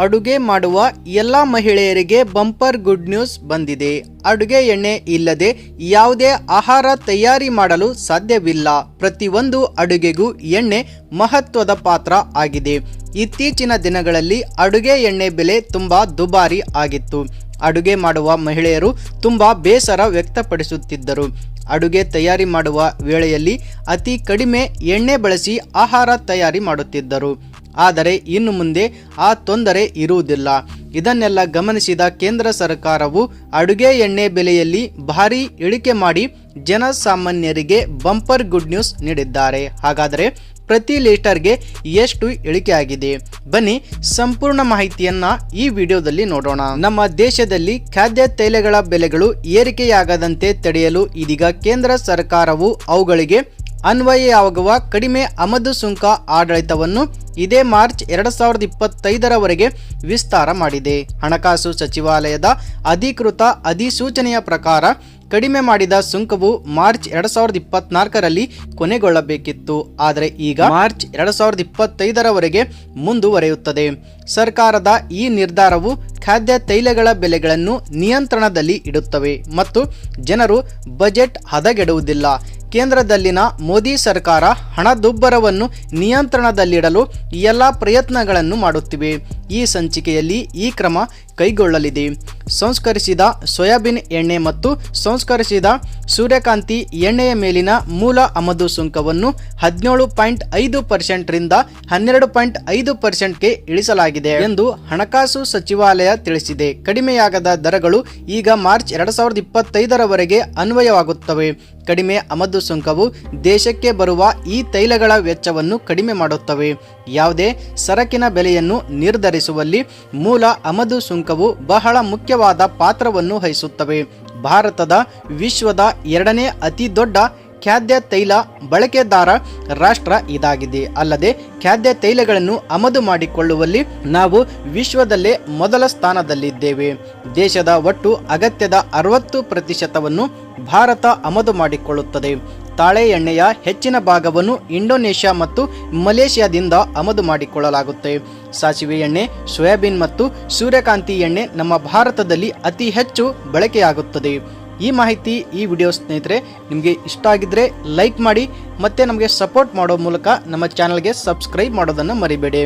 ಅಡುಗೆ ಮಾಡುವ ಎಲ್ಲ ಮಹಿಳೆಯರಿಗೆ ಬಂಪರ್ ಗುಡ್ ನ್ಯೂಸ್ ಬಂದಿದೆ. ಅಡುಗೆ ಎಣ್ಣೆ ಇಲ್ಲದೆ ಯಾವುದೇ ಆಹಾರ ತಯಾರಿ ಮಾಡಲು ಸಾಧ್ಯವಿಲ್ಲ. ಪ್ರತಿಯೊಂದು ಅಡುಗೆಗೂ ಎಣ್ಣೆ ಮಹತ್ವದ ಪಾತ್ರ ಆಗಿದೆ. ಇತ್ತೀಚಿನ ದಿನಗಳಲ್ಲಿ ಅಡುಗೆ ಎಣ್ಣೆ ಬೆಲೆ ತುಂಬಾ ದುಬಾರಿ ಆಗಿತ್ತು. ಅಡುಗೆ ಮಾಡುವ ಮಹಿಳೆಯರು ತುಂಬಾ ಬೇಸರ ವ್ಯಕ್ತಪಡಿಸುತ್ತಿದ್ದರು. ಅಡುಗೆ ತಯಾರಿ ಮಾಡುವ ವೇಳೆಯಲ್ಲಿ ಅತಿ ಕಡಿಮೆ ಎಣ್ಣೆ ಬಳಸಿ ಆಹಾರ ತಯಾರಿ ಮಾಡುತ್ತಿದ್ದರು. ಆದರೆ ಇನ್ನು ಮುಂದೆ ಆ ತೊಂದರೆ ಇರುವುದಿಲ್ಲ. ಇದನ್ನೆಲ್ಲ ಗಮನಿಸಿದ ಕೇಂದ್ರ ಸರ್ಕಾರವು ಅಡುಗೆ ಎಣ್ಣೆ ಬೆಲೆಯಲ್ಲಿ ಭಾರಿ ಇಳಿಕೆ ಮಾಡಿ ಜನಸಾಮಾನ್ಯರಿಗೆ ಬಂಪರ್ ಗುಡ್ ನ್ಯೂಸ್ ನೀಡಿದ್ದಾರೆ. ಹಾಗಾದರೆ ಪ್ರತಿ ಲೀಟರ್ಗೆ ಎಷ್ಟು ಇಳಿಕೆ ಆಗಿದೆ? ಬನ್ನಿ ಸಂಪೂರ್ಣ ಮಾಹಿತಿಯನ್ನ ಈ ವಿಡಿಯೋದಲ್ಲಿ ನೋಡೋಣ. ನಮ್ಮ ದೇಶದಲ್ಲಿ ಖಾದ್ಯ ತೈಲಗಳ ಬೆಲೆಗಳು ಏರಿಕೆಯಾಗದಂತೆ ತಡೆಯಲು ಇದೀಗ ಕೇಂದ್ರ ಸರ್ಕಾರವು ಅವುಗಳಿಗೆ ಅನ್ವಯವಾಗುವ ಕಡಿಮೆ ಆಮದು ಸುಂಕ ಆಡಳಿತವನ್ನು ಇದೇ ಮಾರ್ಚ್ 2025ರವರೆಗೆ ವಿಸ್ತಾರ ಮಾಡಿದೆ. ಹಣಕಾಸು ಸಚಿವಾಲಯದ ಅಧಿಕೃತ ಅಧಿಸೂಚನೆಯ ಪ್ರಕಾರ ಕಡಿಮೆ ಮಾಡಿದ ಸುಂಕವು ಮಾರ್ಚ್ 2024ರಲ್ಲಿ ಕೊನೆಗೊಳ್ಳಬೇಕಿತ್ತು. ಆದರೆ ಈಗ ಮಾರ್ಚ್ 2025ರವರೆಗೆ ಮುಂದುವರೆಯುತ್ತದೆ. ಸರ್ಕಾರದ ಈ ನಿರ್ಧಾರವು ಖಾದ್ಯ ತೈಲಗಳ ಬೆಲೆಗಳನ್ನು ನಿಯಂತ್ರಣದಲ್ಲಿ ಇಡುತ್ತವೆ ಮತ್ತು ಜನರು ಬಜೆಟ್ ಹದಗೆಡುವುದಿಲ್ಲ. ಕೇಂದ್ರದಲ್ಲಿನ ಮೋದಿ ಸರ್ಕಾರ ಹಣದುಬ್ಬರವನ್ನು ನಿಯಂತ್ರಣದಲ್ಲಿಡಲು ಎಲ್ಲ ಪ್ರಯತ್ನಗಳನ್ನು ಮಾಡುತ್ತಿವೆ. ಈ ಸಂಚಿಕೆಯಲ್ಲಿ ಈ ಕ್ರಮ ಕೈಗೊಳ್ಳಲಿದೆ. ಸಂಸ್ಕರಿಸಿದ ಸೋಯಾಬೀನ್ ಎಣ್ಣೆ ಮತ್ತು ಸಂಸ್ಕರಿಸಿದ ಸೂರ್ಯಕಾಂತಿ ಎಣ್ಣೆಯ ಮೇಲಿನ ಮೂಲ ಆಮದು ಸುಂಕವನ್ನು 17.5% ರಿಂದ 12.5%ಗೆ ಇಳಿಸಲಾಗಿದೆ ಎಂದು ಹಣಕಾಸು ಸಚಿವಾಲಯ ತಿಳಿಸಿದೆ. ಕಡಿಮೆಯಾಗದ ದರಗಳು ಈಗ ಮಾರ್ಚ್ 2025ರವರೆಗೆ ಅನ್ವಯವಾಗುತ್ತವೆ. ಕಡಿಮೆ ಆಮದು ಸುಂಕವು ದೇಶಕ್ಕೆ ಬರುವ ಈ ತೈಲಗಳ ವೆಚ್ಚವನ್ನು ಕಡಿಮೆ ಮಾಡುತ್ತವೆ. ಯಾವುದೇ ಸರಕಿನ ಬೆಲೆಯನ್ನು ನಿರ್ಧರಿಸುವಲ್ಲಿ ಮೂಲ ಆಮದು ಸುಂಕವು ಬಹಳ ಮುಖ್ಯವಾದ ಪಾತ್ರವನ್ನು ವಹಿಸುತ್ತವೆ. ಭಾರತದ ವಿಶ್ವದ 2ನೇ ಅತಿ ದೊಡ್ಡ ಖಾದ್ಯ ತೈಲ ಬಳಕೆದಾರ ರಾಷ್ಟ್ರ ಇದಾಗಿದೆ. ಅಲ್ಲದೆ ಖಾದ್ಯ ತೈಲಗಳನ್ನು ಆಮದು ಮಾಡಿಕೊಳ್ಳುವಲ್ಲಿ ನಾವು ವಿಶ್ವದಲ್ಲೇ ಮೊದಲ ಸ್ಥಾನದಲ್ಲಿದ್ದೇವೆ. ದೇಶದ ಒಟ್ಟು ಅಗತ್ಯದ 60% ಭಾರತ ಆಮದು ಮಾಡಿಕೊಳ್ಳುತ್ತದೆ. ತಾಳೆ ಎಣ್ಣೆಯ ಹೆಚ್ಚಿನ ಭಾಗವನ್ನು ಇಂಡೋನೇಷ್ಯಾ ಮತ್ತು ಮಲೇಷ್ಯಾದಿಂದ ಆಮದು ಮಾಡಿಕೊಳ್ಳಲಾಗುತ್ತೆ. ಸಾಸಿವೆ ಎಣ್ಣೆ, ಸೋಯಾಬೀನ್ ಮತ್ತು ಸೂರ್ಯಕಾಂತಿ ಎಣ್ಣೆ ನಮ್ಮ ಭಾರತದಲ್ಲಿ ಅತಿ ಹೆಚ್ಚು ಬಳಕೆಯಾಗುತ್ತದೆ. ಈ ಮಾಹಿತಿ ಈ ವಿಡಿಯೋ ಸ್ನೇಹಿತರೆ ನಿಮಗೆ ಇಷ್ಟ ಆಗಿದ್ರೆ ಲೈಕ್ ಮಾಡಿ, ಮತ್ತೆ ನಮಗೆ ಸಪೋರ್ಟ್ ಮಾಡೋ ಮೂಲಕ ನಮ್ಮ ಚಾನಲ್ಗೆ ಸಬ್ಸ್ಕ್ರೈಬ್ ಮಾಡೋದನ್ನು ಮರಿಬೇಡಿ.